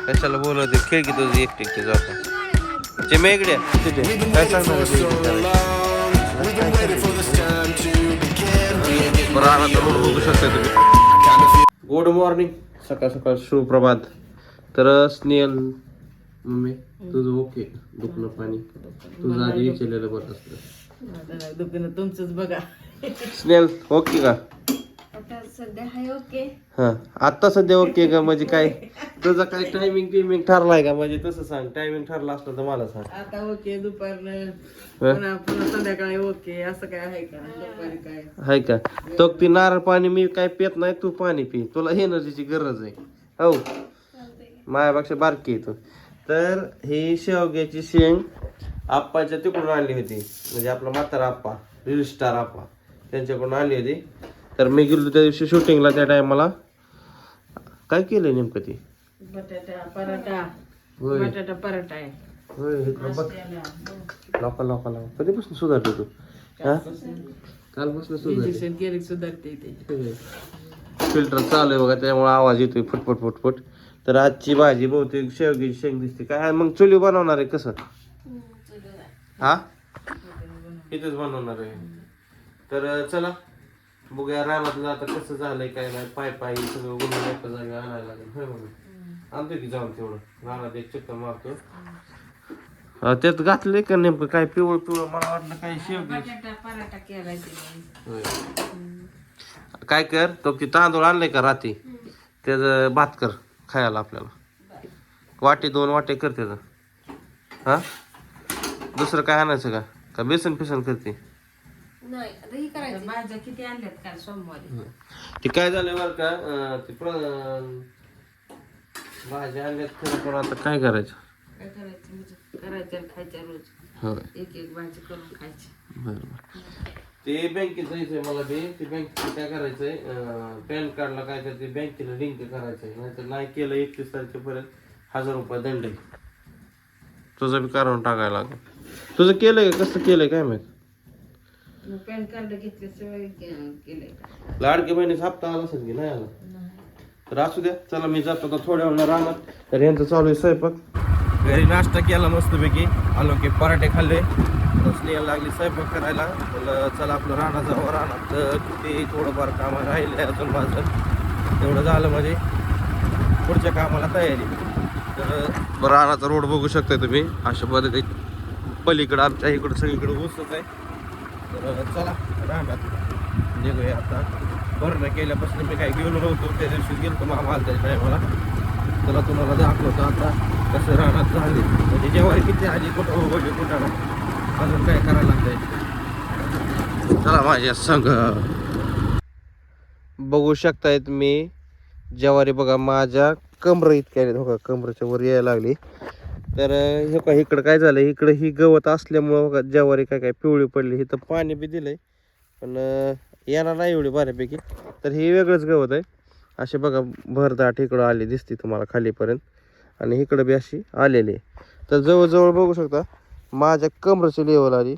कशाला बोलवते खेळ की तुझी एकटी जाता ते मेगड्या तिथे काय सांगणार बघू शकता तुम्ही. गुड मॉर्निंग, सकाळ सकाळ सुप्रभात. तर स्नेहल मम्मी तुझं ओके दुखणं पाणी तुझं आधी विचारलेलं बरं असतं. दुकान तुमचंच बघा. स्नेहल ओके का? आता सध्या हाय ओके. हा आता सध्या ओके का? म्हणजे काय तुझं काय टायमिंग ठरलाय का? म्हणजे तसं सांग, टायमिंग ठरला असलं तर मला सांग. आता ओके दुपारनं पुन्हा पुन्हा संध्याकाळी ओके असं काय आहे का? दुपारी काय हाय का? तो ती नारळ पाणी मी काय पित नाही, तू पाणी पी, तुला एनर्जीची गरज आहे. हो माझ्यापेक्षा बारकी आहे तू. तर ही शेवग्याची शेंग आप्पाच्या तिकडून आणली होती, म्हणजे आपला म्हातारा आप्पा रील स्टार आप्पा त्यांच्याकडून आणली होती. तर मी गेलो त्या दिवशी शूटिंगला, त्या टायमाला काय केलंय नेमकं ते बटाटा पराठा. होय बटाटा पराठा आहे. होय लोका कधीपासून सुधारतो तू? हा कालपासून सुधारते. इंजेक्शन केले सुधारते ते. फिल्टर चालू आहे बघा, त्यामुळे आवाज येतोय फुटफुट फुटफुट. तर आजची भाजी बहुतेक शेवग्याची शेंग दिसते. काय मग चुली बनवणार आहे कसं? हा इथेच बनवणार आहे. तर चला बघूया रानातलं आता कसं झालंय काय नाही. पाय सगळं गुन्हे एका जागी आणायला लागेल. होय मग आणतो की जाऊन तेवढं रानात एक चक्कर मारतो. त्यात घातलंय का नेमकं काय पिवळ मला वाटलं काय शेवग्याची. बटाटा पराठा केलाय तिने. होय काय कर तो की तांदूळ आणलाय का रात्री त्याचं भात कर खायला आपल्याला. वाटे 2 वाटे कर त्याचं. हा दुसरं काय आणायचं का बेसन फिसन करते? नाही आता ही करायची. भाज्या किती आणल्यात काल सोमवारी? ते काय झालं बरं का ते भाज्या आणल्यात खरं, पण आता काय करायचं? काय करायचं म्हणजे करायच्या खायच्या रोज. होय एक भाजी करून खायची. बरोबर. ते बँकेत जायचंय मला ते बँकेत काय करायचंय, पॅन कार्डला काय तर ते बँकेला लिंक करायचंय, नाहीतर नाही केलं 31 तारखेपर्यंत 1000 रुपये दंड आहे. तुझं बी काढून टाकायला लागेल. तुझं केलंय का कसं केलंय काय माहित? पॅन कार्ड घेतल्याशिवाय केलंय का? लाडके बहिणीचा हप्ता आला असेल की नाही आला? तर असू द्या, चला मी जातो आता थोड्या वेळा राहणार. तर यांचं चालू आहे स्वयंपाक. घरी नाश्ता केला मस्तपैकी, आलो की पराठे खाल्ले. स्नेहल लागली स्वयंपाक करायला. म्हणलं चला आपलं राहणार जावं. राहणार तर किती थोडंफार कामं राहिले अजून माझं, तेवढं झालं म्हणजे पुढच्या कामाला तयारी. तर राहण्याचा रोड बघू शकता तुम्ही अशा पद्धतीने. पलीकडं आमच्या इकडं सगळीकडे ऊसच आहे. तर चला राहणार निघूया आता. भरणं केल्यापासून मी काही गेलो नव्हतो, त्या दिवशी गेलो तर मामा आला त्या टायमाला. त्याला तुम्हाला दाखवतो आता कसं राहणार झाली, म्हणजे जेव्हा किती आली कुठं उघडली कुठं अजून काय करायला लागतंय. चला माझ्या संग बघू शकताय तुम्ही ज्वारी बघा माझ्या कमर इतक्या बघा, कमरेच्या वर यायला लागली. तर हे का इकडं काय झालं, इकडं ही गवत असल्यामुळं बघा ज्वारी काय पिवळी पडली. इथं पाणी बी दिलंय पण येणार नाही एवढी बऱ्यापैकी. तर हे वेगळंच गवत आहे. असे बघा भरदाट इकडं आली दिसते तुम्हाला खालीपर्यंत, आणि इकडं बी अशी आलेली आहे. तर जवळजवळ बघू शकता माझ्या कमरेची लेवल आली.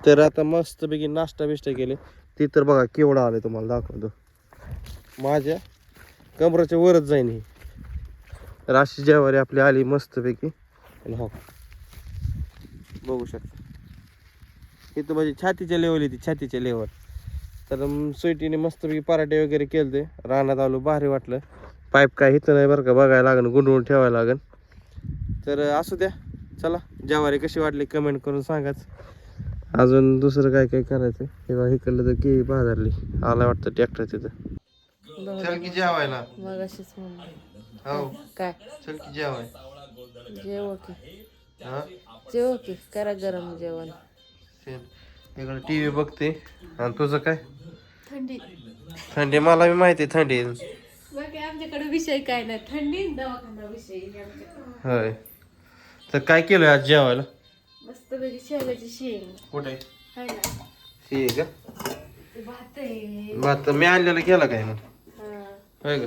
तर आता मस्तपैकी नाश्ता बिष्टा केले. ती तर बघा केवढं आलं तुम्हाला दाखवतो, माझ्या कमरेच्या वरच जाईन ही. तर अशी ज्वारी आपली आली मस्तपैकी. आणि हो बघू शकता इथं माझी छातीच्या लेवल येते, छातीच्या लेवल. तर स्वीटीने मस्तपैकी पराठे वगैरे केले. ते रानात आलो, भारी वाटलं. पाईप काय इथं नाही बरं का, बघायला लागेल, गुंडवून ठेवायला लागेल. तर असू द्या, चला ज्वारी कशी वाटली कमेंट करून सांगाच. अजून दुसरं काय काय करायचं हे बघा, इकडलं तर केळी बाजारली आला वाटतं ट्रॅक्टर तिथं. चल की जेवायला. मग अशीच म्हणलं हो काय चल की जेवाय. जेव की हा जेव की करा गरम जेवण. इकडे टीव्ही बघते. आणि तुझं काय? थंडी. थंडी मला बी माहिती आहे थंडी. बाकी आमच्याकडे विषय काय नाही, थंडी दवाखाना विषय. होय तर काय केलं आज जेवायला? मस्त पैकी शेवग्याची शेंग कुठे हाय ना. हे का ते भात आहे. भात मी आणलेलं केला काय मग? हा. होय का?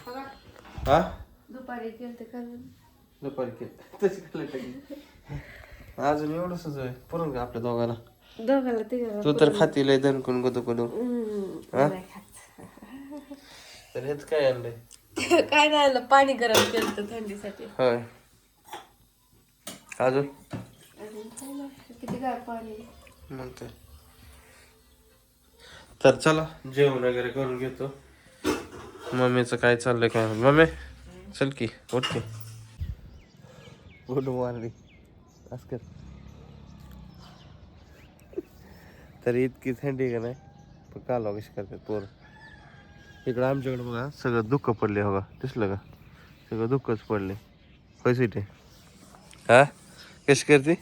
बघा, हा दुपारी केलं करून. दुपारी केलं तशी केलं अजून एवढंच आहे पुरण का आपल्या दोघाला? दोघाला तिघाला तू तर खाती लय दणकून गुदकुन. नाही खात. तर हेच काय आणलंय? काय नाही आलं, पाणी गरम केलं होतं थंडीसाठी. होय अजून अजून काय नाही, किती गार पाणी. मग काय. तर चला जेवण वगैरे करून घेतो. मम्मीचं काय चाललंय काय माहित. मम्मी चल की उठ की. Good morning Oscar. तरी इतकी थंडी का नाही पण कालवा कशी करतात पोर. इकडं आमच्याकडे बघा सगळं दुःख पडले बघा, दिसलं का? सगळं दुःखच पडले. पैसे ते हा कशी करते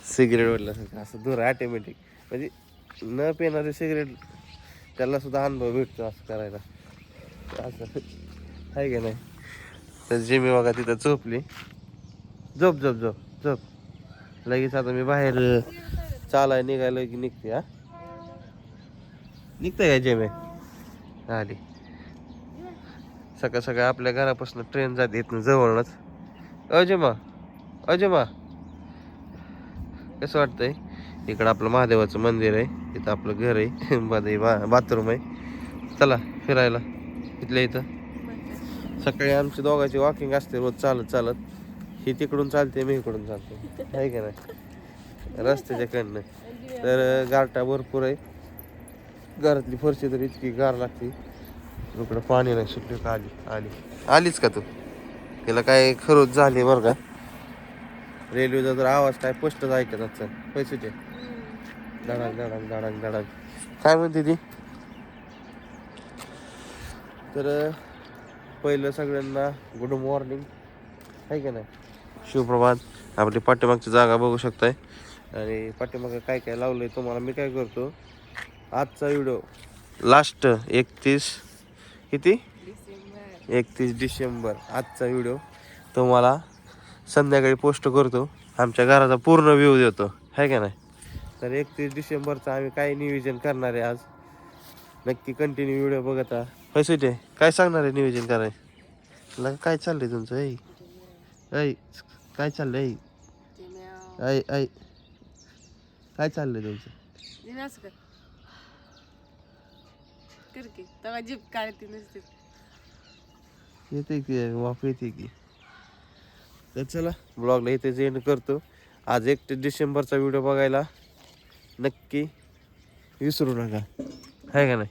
सिगरेट ओढल्यासारखं असं दूर ऑटोमॅटिक. म्हणजे न पिणारे सिगरेट त्याला सुद्धा अनुभव भेटतो असं करायला. असं आहे का नाही. तर जिमी बघा तिथं झोपली. झोप झोप झोप झोप. लगेच आता मी बाहेर चालाय निघायला की निघते. हा निघते का जिमी आली. सकाळ सकाळ आपल्या घरापासून ट्रेन जाते इथनं जवळच. अजिमा अजिमा कसं वाटतंय. इकडं आपलं महादेवाचं मंदिर आहे, इथं आपलं घर आहे, बाथरूम आहे. चला फिरायला इथल्या इथं. सकाळी आमची दोघांची वॉकिंग असते रोज चालत चालत. ही तिकडून चालते मी इकडून चालते आहे का नाही रस्त्याच्या कडनं. तर गारटा भरपूर आहे. घरातली फरशी तर इतकी गार लागते. इकडं पाणी नाही सुटली का आलीच का तू. तिला काय खरोच झाली बरं का. रेल्वेचा जर आवाज काय स्पष्टच ऐकत असतं. पैसे ते धडाक धडाक धडाक धडाक काय म्हणते ती. तर पहिलं सगळ्यांना गुड मॉर्निंग आहे का नाही, सुप्रभात. आपली पाठीमागची जागा बघू शकताय आणि पाठीमागं काय काय लावलंय तुम्हाला. मी काय करतो आजचा व्हिडिओ लास्ट 31 डिसेंबर आजचा व्हिडिओ तुम्हाला संध्याकाळी पोस्ट करतो. आमच्या घराचा पूर्ण व्ह्यू देतो आहे का नाही. तर 31 डिसेंबरचं आम्ही काय नियोजन करणार आहे आज नक्की कंटिन्यू व्हिडिओ बघता. पैसे ते काय सांगणार आहे नियोजन करायला. काय चाललंय तुमचं ऐ ऐ काय चाललंय ऐ ऐ काय चाललंय तुमचं. जीप काढते नसते. येते की वाफ येते की. तर चला ब्लॉगला इथेच एंड करतो. आज 31 डिसेंबरचा व्हिडिओ बघायला नक्की विसरू नका आहे का नाही.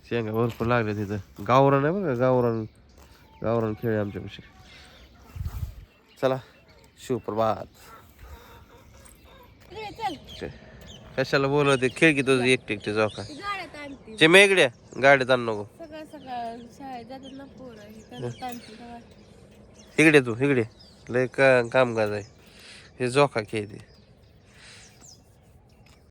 शेंगा भरपूर लागले तिथं. गावरान आहे बघा गावरान खेळ आहे आमच्यापाशी. चला सुप्रभात. कशाला बोलवते खेळ की तुझं एकटे जाऊ का. चिमे इकडे गाडीत आण नको. सकाळ सकाळ शाळेत जातात ना पोरं. इकडे तू इकडे लय काम करायचं. हे जोका खेळते.